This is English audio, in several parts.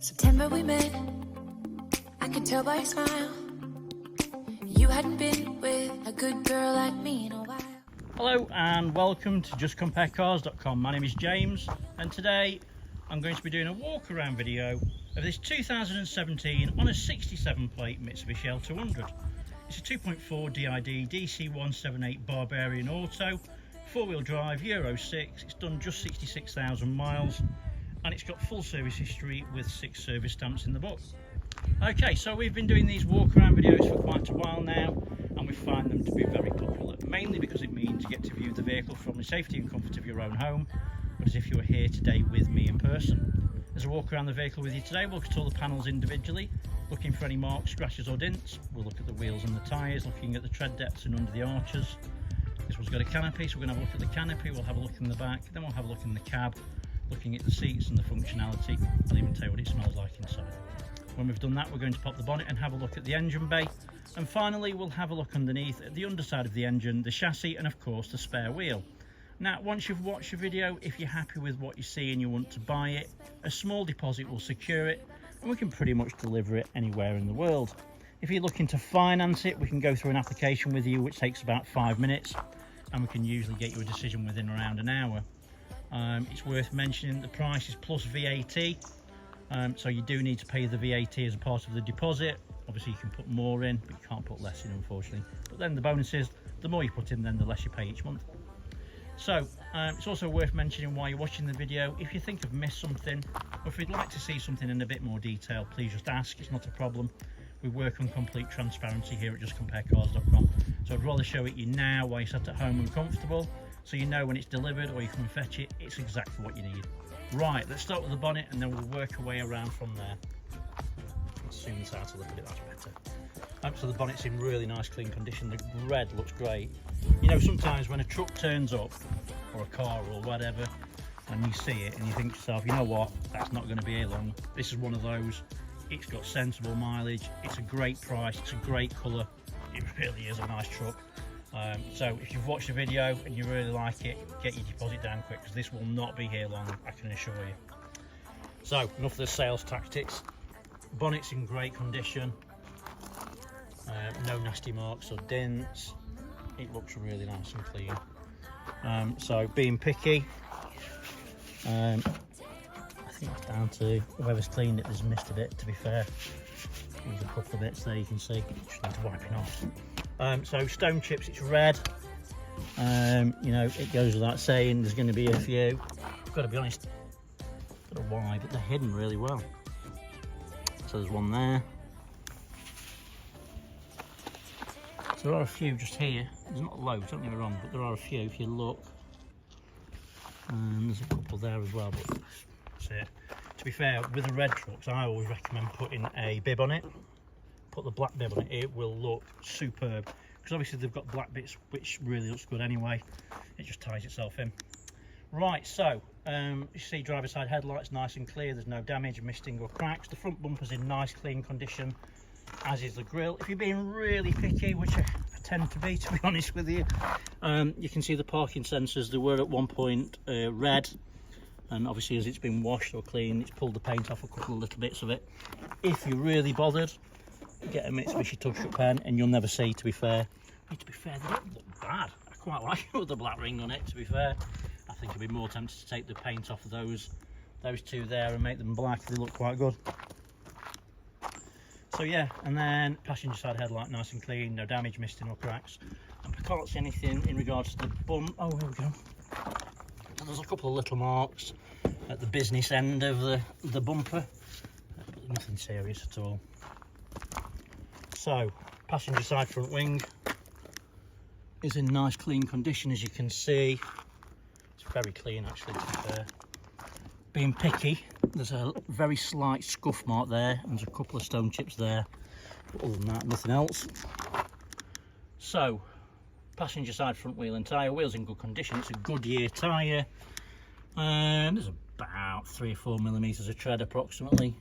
September we met, I could tell by your smile. You hadn't been with a good girl like me in a while. Hello and welcome to JustCompareCars.com. My name is James and today I'm going to be doing a walk around video of this 2017 on a 67 plate Mitsubishi L200. It's a 2.4 DID DC178 Barbarian Auto, 4-wheel drive, Euro 6. It's done just 66,000 miles and it's got full service history with 6 service stamps in the book. Okay, so we've been doing these walk around videos for quite a while now and we find them to be very popular, mainly because it means you get to view the vehicle from the safety and comfort of your own home, but as if you were here today with me in person. As I walk around the vehicle with you today, we'll look at all the panels individually, looking for any marks, scratches or dents. We'll look at the wheels and the tyres, looking at the tread depths and under the arches. This one's got a canopy, so we're going to have a look at the canopy, we'll have a look in the back, then we'll have a look in the cab, looking at the seats and the functionality. I'll even tell you what it smells like inside. When we've done that, we're going to pop the bonnet and have a look at the engine bay, and finally we'll have a look underneath at the underside of the engine, the chassis and of course the spare wheel. Now once you've watched the video, if you're happy with what you see and you want to buy it, a small deposit will secure it and we can pretty much deliver it anywhere in the world. If you're looking to finance it, we can go through an application with you which takes about 5 minutes and we can usually get you a decision within around an hour. It's worth mentioning the price is plus VAT, so you do need to pay the VAT as a part of the deposit. Obviously you can put more in, but you can't put less in, unfortunately. But then the bonus is, the more you put in, then the less you pay each month. So it's also worth mentioning while you're watching the video, if you think I've missed something, or if you'd like to see something in a bit more detail, please just ask, it's not a problem. We work on complete transparency here at JustCompareCars.com. So I'd rather show it you now while you're sat at home and comfortable, so you know when it's delivered or you come and fetch it, it's exactly what you need. Right, let's start with the bonnet and then we'll work our way around from there. Let's zoom this out a little bit, that's better. So the bonnet's in really nice clean condition, the red looks great. You know, sometimes when a truck turns up, or a car or whatever, and you see it and you think to yourself, you know what, that's not going to be here long. This is one of those. It's got sensible mileage, it's a great price, it's a great colour, it really is a nice truck. So if you've watched the video and you really like it, get your deposit down quick because this will not be here long, I can assure you. So enough of the sales tactics. Bonnet's in great condition, no nasty marks or dents, it looks really nice and clean. So being picky, I think it's down to whoever's cleaned it has missed a bit, to be fair. There's a couple of bits there you can see, just need to wipe it off. So stone chips, it's red. You know, it goes without saying there's going to be a few. I've got to be honest, I don't know why, but they're hidden really well. So there's one there. So there are a few just here. There's not loads, don't get me wrong, but there are a few if you look. And there's a couple there as well, but that's it. To be fair, with the red trucks, I always recommend putting a bib on it. Put the black bib on it, it will look superb. Because obviously they've got black bits, which really looks good anyway. It just ties itself in. Right, so you see driver side headlights nice and clear. There's no damage, misting or cracks. The front bumper's in nice clean condition, as is the grille. If you're being really picky, which I tend to be honest with you, you can see the parking sensors. They were at one point red, and obviously as it's been washed or cleaned, it's pulled the paint off a couple of little bits of it. If you're really bothered, get a Mitsubishi touch-up pen and you'll never see, to be fair. Hey, to be fair, they don't look bad. I quite like it with the black ring on it, to be fair. I think I'd be more tempted to take the paint off of those two there and make them black. They look quite good. So yeah, and then passenger side headlight nice and clean, no damage, misting or cracks. And I can't see anything in regards to the bump. Oh, here we go. And there's a couple of little marks at the business end of the bumper, but nothing serious at all. So passenger side front wing is in nice clean condition, as you can see. It's very clean actually, to be fair. Being picky, there's a very slight scuff mark there and there's a couple of stone chips there, but other than that, nothing else. So passenger side front wheel and tyre, wheels in good condition. It's a Goodyear tyre, and there's about 3 or 4 millimeters of tread approximately.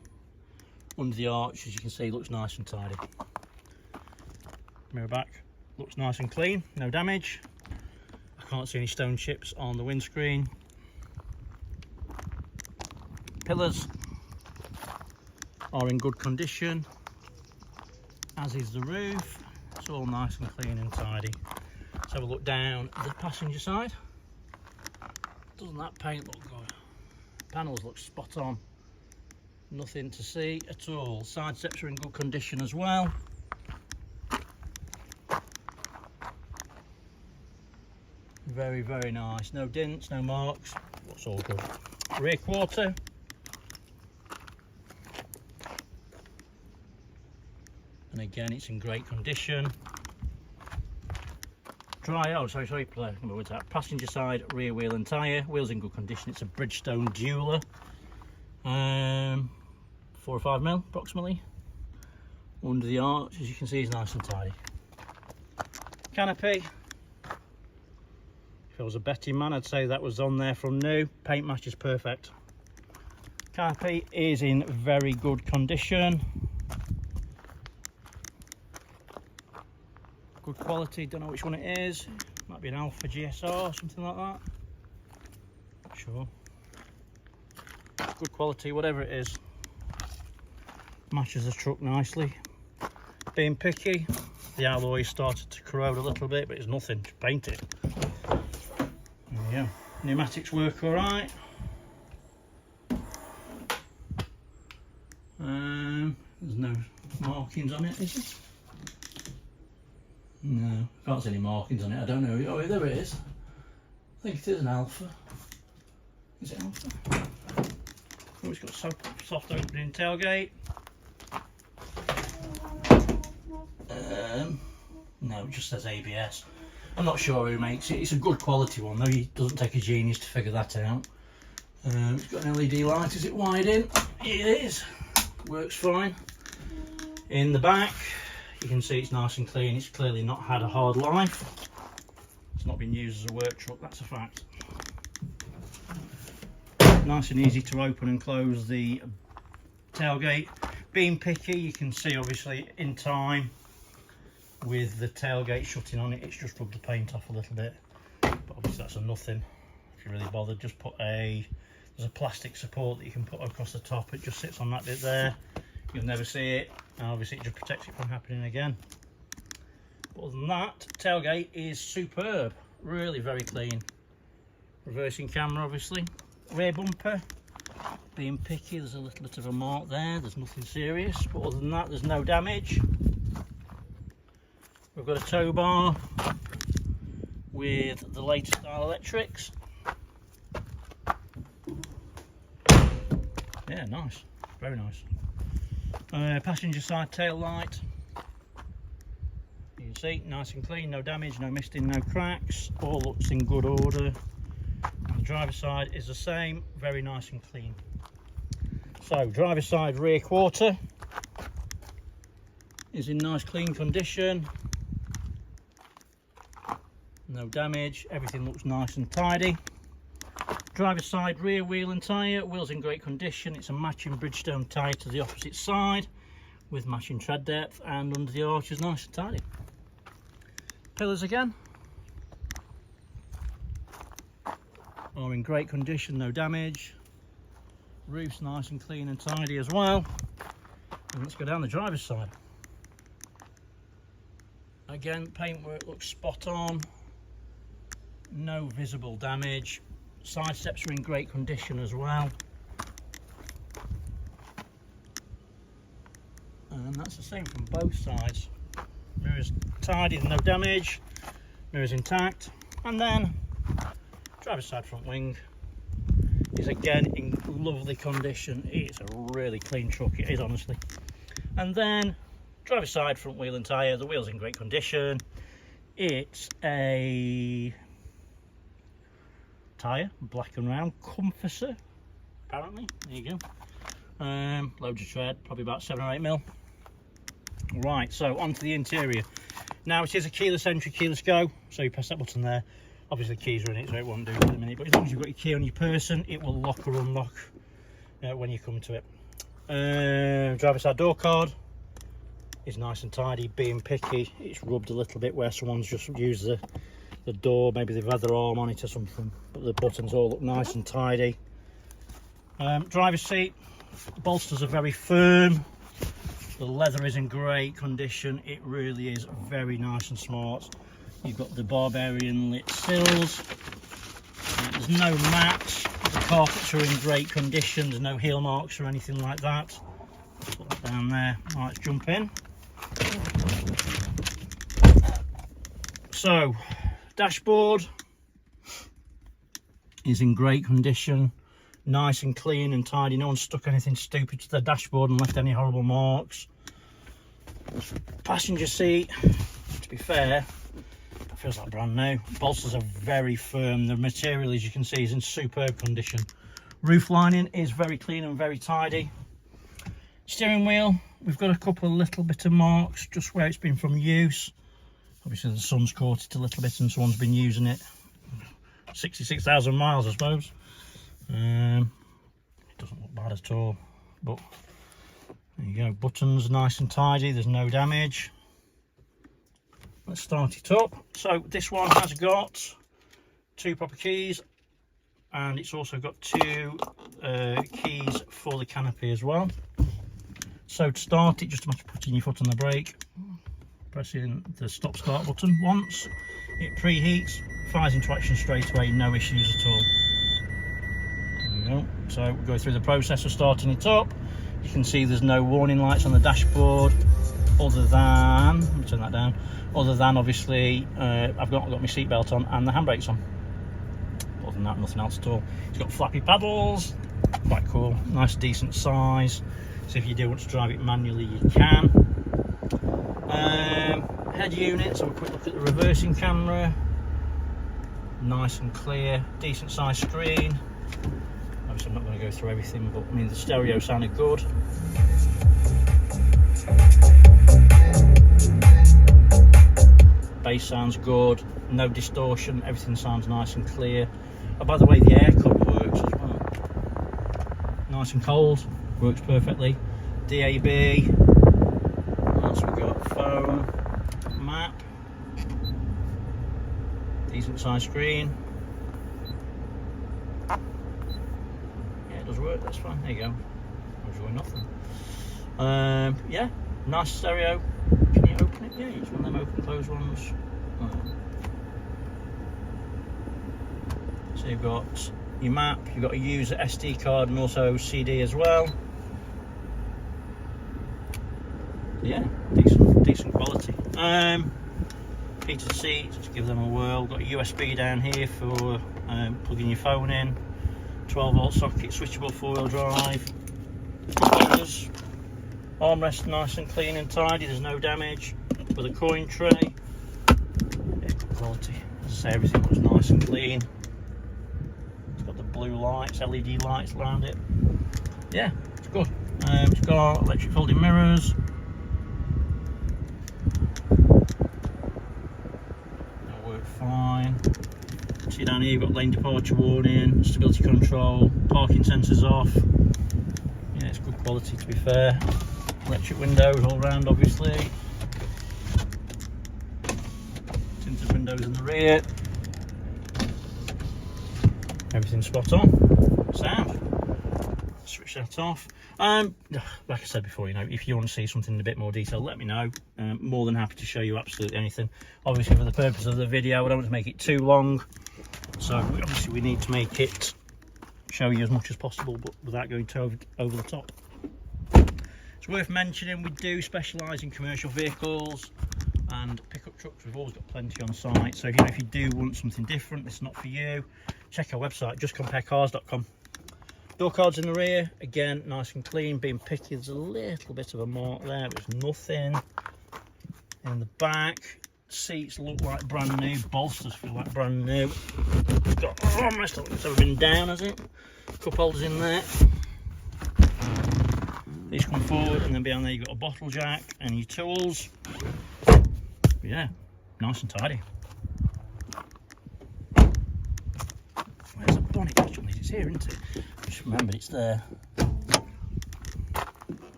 Under the arch, as you can see, looks nice and tidy. Mirror back looks nice and clean, no damage. I can't see any stone chips on the windscreen. Pillars are in good condition, as is the roof. It's all nice and clean and tidy. Let's have a look down the passenger side. Doesn't that paint look good? Panels look spot on. Nothing to see at all. Side steps are in good condition as well. Very, very nice. No dents, no marks. Looks all good. Rear quarter. And again, it's in great condition. Passenger side, rear wheel and tyre. Wheels in good condition. It's a Bridgestone Dueler. 4 or 5 mil approximately. Under the arch, as you can see, is nice and tidy. Canopy. If I was a betting man, I'd say that was on there from new. Paint match is perfect. Canopy is in very good condition. Good quality, don't know which one it is. Might be an Alpha GSR or something like that. Not sure. Good quality, whatever it is. Matches the truck nicely. Being picky, the alloy started to corrode a little bit, but it's nothing, just paint it. Yeah, pneumatics work all right. There's no markings on it, is there? No, can't see any markings on it. I don't know. Oh, there it is. I think it is an Alpha. Is it Alpha? Oh, it's got soft opening tailgate. No, it just says ABS. I'm not sure who makes it. It's a good quality one though. It doesn't take a genius to figure that out. It's got an LED light. Is it wide in? It is. Works fine. In the back, you can see it's nice and clean. It's clearly not had a hard life. It's not been used as a work truck, that's a fact. Nice and easy to open and close the tailgate. Being picky, you can see obviously in time with the tailgate shutting on it, it's just rubbed the paint off a little bit. But obviously that's a nothing. If you're really bothered, just put there's a plastic support that you can put across the top. It just sits on that bit there. You'll never see it, and obviously it just protects it from happening again. But other than that, tailgate is superb. Really very clean. Reversing camera obviously. Rear bumper, being picky, there's a little bit of a mark there. There's nothing serious, but other than that there's no damage. We've got a tow bar with the latest style electrics. Yeah, nice, very nice. Passenger side tail light. You can see, nice and clean, no damage, no misting, no cracks. All looks in good order. And the driver's side is the same, very nice and clean. So, driver's side rear quarter is in nice clean condition. No damage, everything looks nice and tidy. Driver's side rear wheel and tyre, wheels in great condition. It's a matching Bridgestone tyre to the opposite side with matching tread depth, and under the arch is nice and tidy. Pillars again are in great condition, no damage. Roof's nice and clean and tidy as well. And let's go down the driver's side. Again, paintwork looks spot on. No visible damage. Side steps are in great condition as well. And that's the same from both sides. Mirrors tidy, no damage. Mirrors intact. And then driver's side front wing is again in lovely condition. It's a really clean truck, it is honestly. And then driver's side front wheel and tyre, the wheel's in great condition. It's a tyre, black and round, Comforter apparently, there you go. Loads of tread, probably about 7 or 8 mil. Right, so onto the interior. Now it is a keyless entry, keyless go, so you press that button there. Obviously the keys are in it, so it won't do it in a minute, but as long as you've got your key on your person, it will lock or unlock when you come to it. Driver's side door card is nice and tidy. Being picky, it's rubbed a little bit where someone's just used the door, maybe they've had their arm on it or something, but the buttons all look nice and tidy. Driver's seat, The bolsters are very firm. The leather is in great condition. It really is very nice and smart. You've got the Barbarian lit sills. There's no mats. The carpets are in great condition. There's no heel marks or anything like that. Put that down there. Right, let's jump in. So, dashboard is in great condition. Nice and clean and tidy. No one stuck anything stupid to the dashboard and left any horrible marks. Passenger seat, to be fair, it feels like brand new. Bolsters are very firm. The material, as you can see, is in superb condition. Roof lining is very clean and very tidy. Steering wheel, we've got a couple of little bit of marks just where it's been from use. Obviously the sun's caught it a little bit and someone's been using it. 66,000 miles, I suppose. It doesn't look bad at all, but there you go. Buttons nice and tidy, there's no damage. Let's start it up. So this one has got 2 proper keys, and it's also got 2 keys for the canopy as well. So to start it, just a matter of putting your foot on the brake, pressing the stop start button once, it preheats, fires into action straight away, no issues at all. There we go. So we'll go through the process of starting it up. You can see there's no warning lights on the dashboard, other than, let me turn that down, other than obviously I've got my seatbelt on and the handbrakes on. Other than that, nothing else at all. It's got flappy paddles, quite cool, nice decent size. So if you do want to drive it manually, you can. Head unit, so a quick look at the reversing camera. Nice and clear, decent size screen. Obviously I'm not going to go through everything, but I mean the stereo sounded good. Bass sounds good, no distortion, everything sounds nice and clear. Oh, by the way, the aircon works as well. Nice and cold, works perfectly. DAB, what else we got? Phone, map, decent size screen. Yeah, it does work, that's fine. There you go. Enjoy nothing. Yeah, nice stereo. Can you open it? Yeah, it's one of them open close ones. So you've got your map, you've got a user SD card and also CD as well. Yeah, decent quality. Heated seats, just give them a whirl. Got a USB down here for plugging your phone in. 12-volt socket, switchable 4-wheel drive. Windows. Armrest nice and clean and tidy, there's no damage. With a coin tray. Yeah, good quality. As I say, everything looks nice and clean. It's got the blue lights, LED lights around it. Yeah, it's good. It's got electric folding mirrors. That'll work fine. See down here, you've got lane departure warning, stability control, parking sensors off. Yeah, it's good quality to be fair. Electric windows all round, obviously. Tinted windows in the rear. Everything's spot on. Sound. Switch that off. Like I said before, you know, if you want to see something in a bit more detail, let me know. More than happy to show you absolutely anything. Obviously, for the purpose of the video, I don't want to make it too long, so obviously we need to make it show you as much as possible, but without going too over the top. It's worth mentioning we do specialise in commercial vehicles and pickup trucks. We've always got plenty on site, so if you do want something different, it's not for you, check our website, justcomparecars.com. Door cards in the rear, again, nice and clean, being picky. There's a little bit of a mark there, but it's nothing. In the back, seats look like brand new, bolsters feel like brand new. Got armrest, I don't think it's ever been down, has it? Cup holders in there. These come forward, and then behind there you've got a bottle jack and your tools. But yeah, nice and tidy. Where's the bonnet catch on these? It's here, isn't it? Just remember it's there.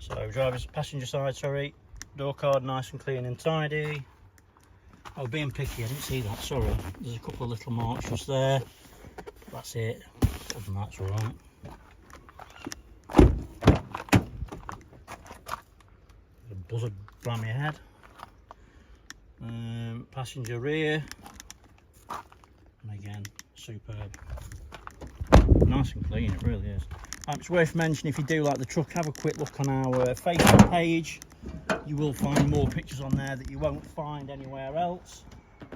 So passenger side, sorry. Door card nice and clean and tidy. I was being picky, I didn't see that, sorry. There's a couple of little marks just there. That's it. Other than that, it's alright. A buzzer around my head. Passenger rear. And again, superb. Nice and clean, it really is. It's worth mentioning, if you do like the truck, have a quick look on our Facebook page. You will find more pictures on there that you won't find anywhere else.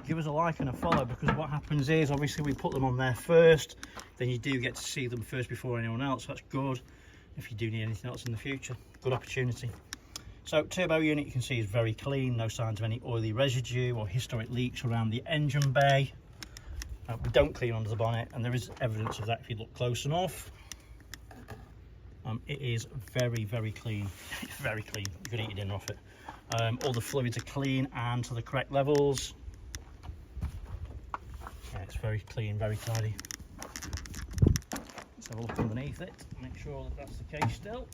Give us a like and a follow, because what happens is, obviously we put them on there first, then you do get to see them first before anyone else. That's good if you do need anything else in the future. Good opportunity. So turbo unit, you can see, is very clean, no signs of any oily residue or historic leaks around the engine bay. We don't clean under the bonnet, and there is evidence of that if you look close enough. It is very, very clean. It's very clean. You could eat your dinner off it. All the fluids are clean and to the correct levels. Yeah, it's very clean, very tidy. Let's have a look underneath it, make sure that that's the case still.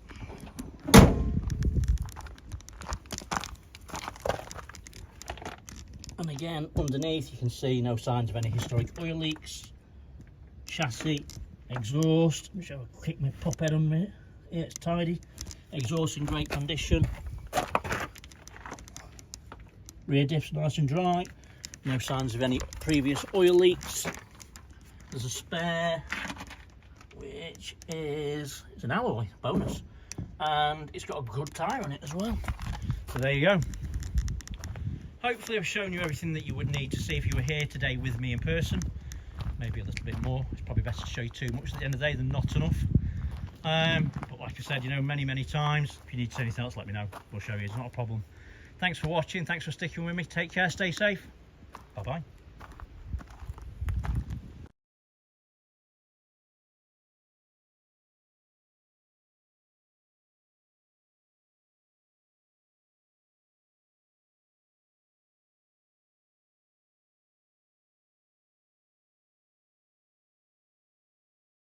And again, underneath you can see no signs of any historic oil leaks. Chassis, exhaust, just have a quick pop head on it. Yeah, it's tidy. Exhaust in great condition. Rear diff's nice and dry. No signs of any previous oil leaks. There's a spare, which is, it's an alloy, bonus. And it's got a good tyre on it as well. So there you go. Hopefully I've shown you everything that you would need to see if you were here today with me in person. Maybe a little bit more. It's probably better to show you too much at the end of the day than not enough. But like I said, you know, many times, if you need to see anything else, let me know. We'll show you. It's not a problem. Thanks for watching. Thanks for sticking with me. Take care. Stay safe. Bye-bye.